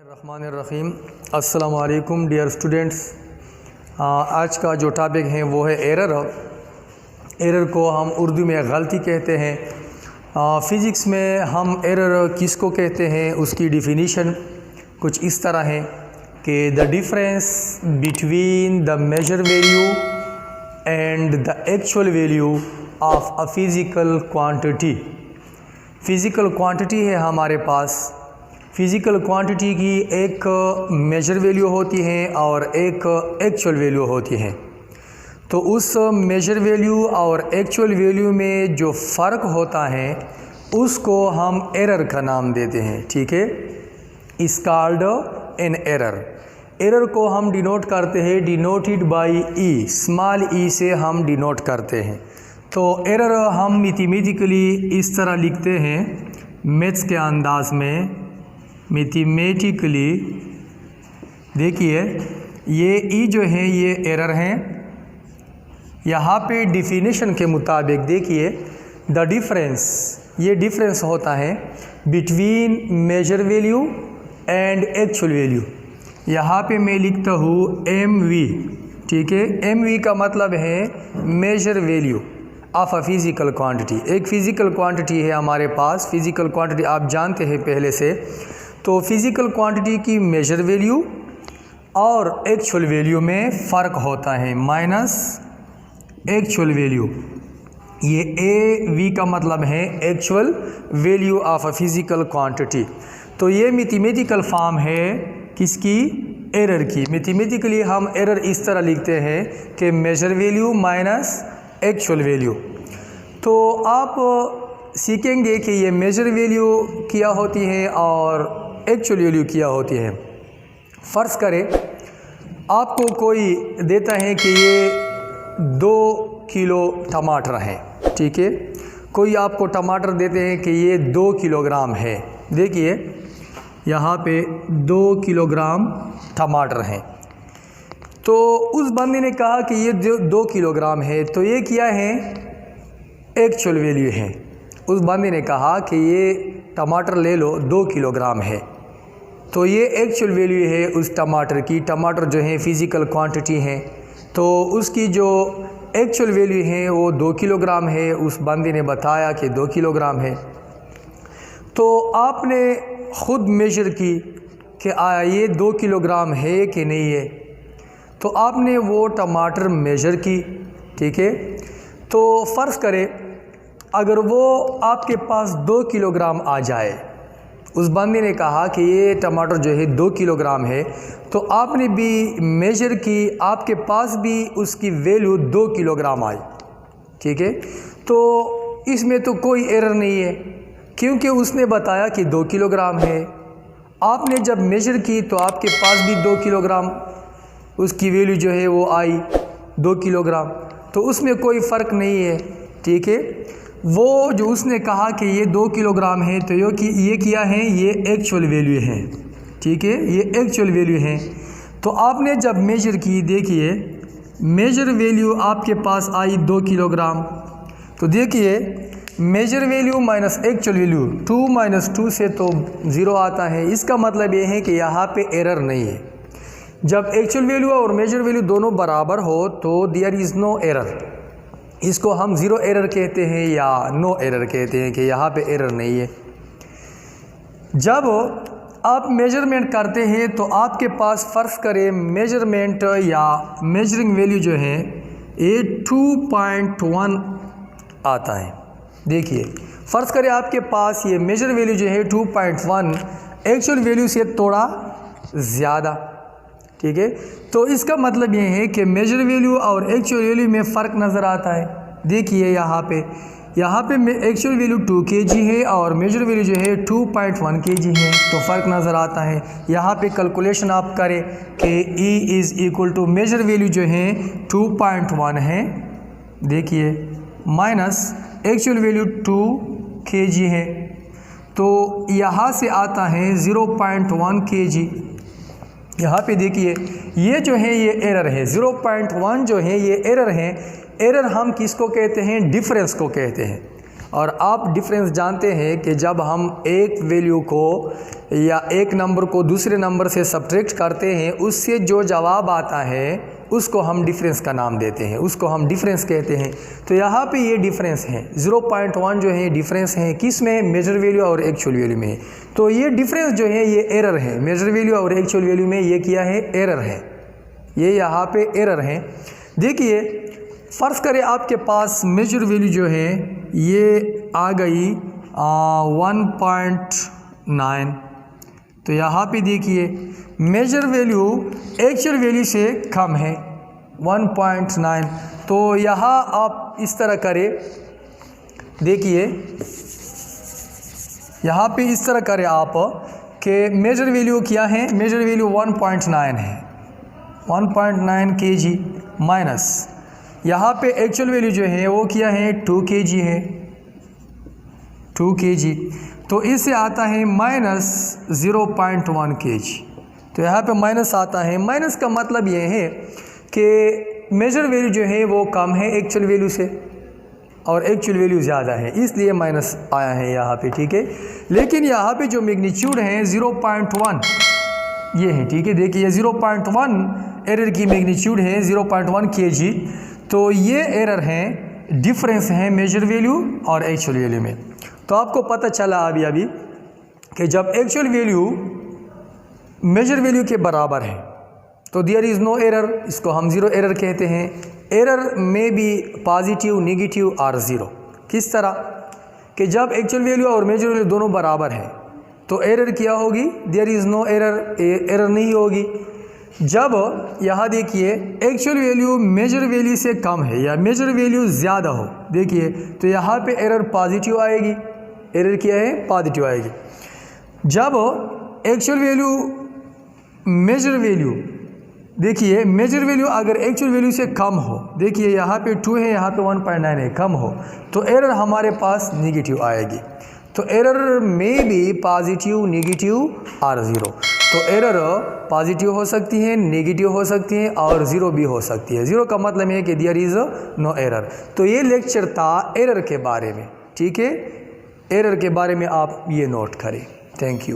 रहमानिर्रहीम। अस्सलाम वालेकुम dear students. आज का जो टॉपिक है वो है एरर। एरर को हम उर्दू में गलती कहते हैं। फ़िज़िक्स में हम एरर किसको कहते हैं उसकी डिफ़िनीशन कुछ इस तरह है कि the difference between the measure value and the actual value of a physical quantity. Physical quantity है हमारे पास। फ़िज़िकल क्वांटिटी की एक मेजर वैल्यू होती है और एक एक्चुअल वैल्यू होती है। तो उस मेजर वैल्यू और एक्चुअल वैल्यू में जो फ़र्क होता है उसको हम एरर का नाम देते हैं। ठीक है, इस कॉल्ड एन एरर। एरर को हम डिनोट करते हैं डिनोटेड बाय ई, स्मॉल ई से हम डिनोट करते हैं। तो एरर हम मैथमेटिकली इस तरह लिखते हैं मैथ्स के अंदाज में। मैथमेटिकली देखिए ये ई जो है ये एरर है। यहाँ पे डिफिनेशन के मुताबिक देखिए द डिफरेंस, ये डिफरेंस होता है between measure value and actual value. यहाँ पे मैं लिखता हूँ एम वी। ठीक है, एम वी का मतलब है measure value of a physical quantity. एक फ़िज़िकल क्वांटिटी है हमारे पास। फ़िज़िकल क्वांटिटी आप जानते हैं पहले से। तो फ़िज़िकल क्वांटिटी की मेजर वैल्यू और एक्चुअल वैल्यू में फ़र्क होता है, माइनस एक्चुअल वैल्यू। ये ए वी का मतलब है actual value of a physical quantity. तो ये मैथमेटिकल फॉर्म है किसकी? एरर की। मैथमेटिकली हम एरर इस तरह लिखते हैं कि measure value minus actual value. तो आप सीखेंगे कि ये मेजर वैल्यू क्या होती है और एक्चुअल वैल्यू क्या होती है। फ़र्ज़ करें आपको कोई देता है कि ये 2 किलो टमाटर हैं। ठीक है, कोई आपको टमाटर देते हैं कि ये 2 किलोग्राम है। देखिए यहाँ पे 2 किलोग्राम टमाटर हैं। तो उस बंदे ने कहा कि ये जो 2 किलोग्राम है तो ये क्या है? एक्चुअल वैल्यू है। उस बंदे ने कहा कि ये टमाटर ले लो 2 किलोग्राम है, तो ये एक्चुअल वैल्यू है उस टमाटर की। टमाटर जो है फ़िज़िकल क्वांटिटी है, तो उसकी जो एक्चुअल वैल्यू है वो 2 किलोग्राम है। उस बंदे ने बताया कि 2 किलोग्राम है। तो आपने ख़ुद मेजर की कि आया ये 2 किलोग्राम है कि नहीं है। तो आपने वो टमाटर मेजर की। ठीक है, तो फ़र्ज़ करें अगर वो आपके पास 2 किलोग्राम आ जाए। उस बंदे ने कहा कि ये टमाटर जो है 2 किलोग्राम है, तो आपने भी मेजर की, आपके पास भी उसकी वैल्यू 2 किलोग्राम आई। ठीक है, तो इसमें तो कोई एरर नहीं है क्योंकि उसने बताया कि 2 किलोग्राम है। आपने जब मेजर की तो आपके पास भी 2 किलोग्राम उसकी वैल्यू जो है वो आई 2 किलोग्राम, तो उसमें कोई फ़र्क नहीं है। ठीक है, वो जो उसने कहा कि ये 2 किलोग्राम है तो ये क्या है? ये एक्चुअल वैल्यू है। ठीक है, ये एक्चुअल वैल्यू है। तो आपने जब मेजर की, देखिए मेजर वैल्यू आपके पास आई 2 किलोग्राम। तो देखिए measure value minus actual value, 2 minus 2 से तो 0 आता है। इसका मतलब ये है कि यहाँ पे एरर नहीं है। जब एक्चुअल वैल्यू और मेजर वैल्यू दोनों बराबर हो तो देयर इज़ नो एरर। इसको हम ज़ीरो एरर कहते हैं या नो एरर कहते हैं कि यहाँ पे एरर नहीं है। जब आप मेजरमेंट करते हैं तो आपके पास फ़र्ज़ करें मेजरमेंट या मेजरिंग वैल्यू जो है ये 2.1 आता है। देखिए फ़र्ज़ करें आपके पास ये मेजर वैल्यू जो है 2.1 एक्चुअल वैल्यू से थोड़ा ज़्यादा। ठीक है, तो इसका मतलब ये है कि मेजर वैल्यू और एक्चुअल वैल्यू में फ़र्क नज़र आता है। देखिए यहाँ पे एक्चुअल वैल्यू 2 kg है और मेजर वैल्यू जो है 2.1 kg है, तो फ़र्क नज़र आता है। यहाँ पे कैलकुलेशन आप करें कि E is equal to measure value जो है 2.1 है, देखिए माइनस एक्चुअल वैल्यू 2 kg है, तो यहाँ से आता है 0.1 kg। यहाँ पे देखिए ये जो है ये एरर है। 0.1 जो है ये एरर है। एरर हम किसको कहते हैं? डिफरेंस को कहते हैं। और आप डिफरेंस जानते हैं कि जब हम एक वैल्यू को या एक नंबर को दूसरे नंबर से सब्ट्रैक्ट करते हैं, उससे जो जवाब आता है उसको हम डिफरेंस का नाम देते हैं, उसको हम डिफरेंस कहते हैं। तो यहाँ पे ये डिफरेंस है 0.1 जो है डिफरेंस है किस में, मेजर वैल्यू और एक्चुअल वैल्यू में। तो ये डिफरेंस जो है ये एरर है, मेजर वैल्यू और एक्चुअल वैल्यू में ये क्या है, एरर है, ये यहाँ पे एरर है। देखिए फ़र्ज़ करें आपके पास मेजर वैल्यू जो है ये आ गई 1.9, तो यहाँ पे देखिए मेजर वैल्यू एक्चुअल वैल्यू से कम है 1.9। तो यहाँ आप इस तरह करें, देखिए यहाँ पे इस तरह करें आप कि मेजर वैल्यू क्या है, मेजर वैल्यू 1.9 है, 1.9 kg माइनस यहाँ पे एक्चुअल वैल्यू जो है वो क्या है 2 kg है, 2 kg। तो इससे आता है माइनस 0.1 kg। तो यहाँ पे माइनस आता है, माइनस का मतलब ये है कि मेजर वैल्यू जो है वो कम है एक्चुअल वैल्यू से और एक्चुअल वैल्यू ज़्यादा है, इसलिए माइनस आया है यहाँ पे, ठीक है। लेकिन यहाँ पे जो मैग्नीट्यूड है 0.1 ये है, ठीक है। देखिए 0.1 एरर की मैग्नीट्यूड है 0.1 kg। तो ये एरर है, डिफरेंस है मेजर वैल्यू और एक्चुअल वैल्यू में। तो आपको पता चला अभी कि जब एक्चुअल वैल्यू मेजर वैल्यू के बराबर है तो देयर इज़ नो एरर, इसको हम ज़ीरो एरर कहते हैं। एरर में भी पॉजिटिव, नेगेटिव और ज़ीरो। किस तरह कि जब एक्चुअल वैल्यू और मेजर वैल्यू दोनों बराबर हैं तो एरर क्या होगी, there is no error, error नहीं होगी। जब यहाँ देखिए एक्चुअल वैल्यू मेजर वैल्यू से कम है या मेजर वैल्यू ज़्यादा हो, देखिए तो यहाँ पे एरर पॉजिटिव आएगी, एरर क्या है, पॉजिटिव आएगी। जब एक्चुअल वैल्यू मेजर वैल्यू, देखिए मेजर वैल्यू अगर एक्चुअल वैल्यू से कम हो, देखिए यहाँ पे 2 है, यहाँ पे 1.9 है, कम हो तो एरर हमारे पास नेगेटिव आएगी। तो एरर में भी पॉजिटिव, नेगेटिव और ज़ीरो। तो एरर पॉजिटिव हो सकती है, नेगेटिव हो सकती है और ज़ीरो भी हो सकती है। ज़ीरो का मतलब है कि देयर इज़ नो एरर। तो ये लेक्चर था एरर के बारे में, ठीक है। एरर के बारे में आप ये नोट करें। Thank you.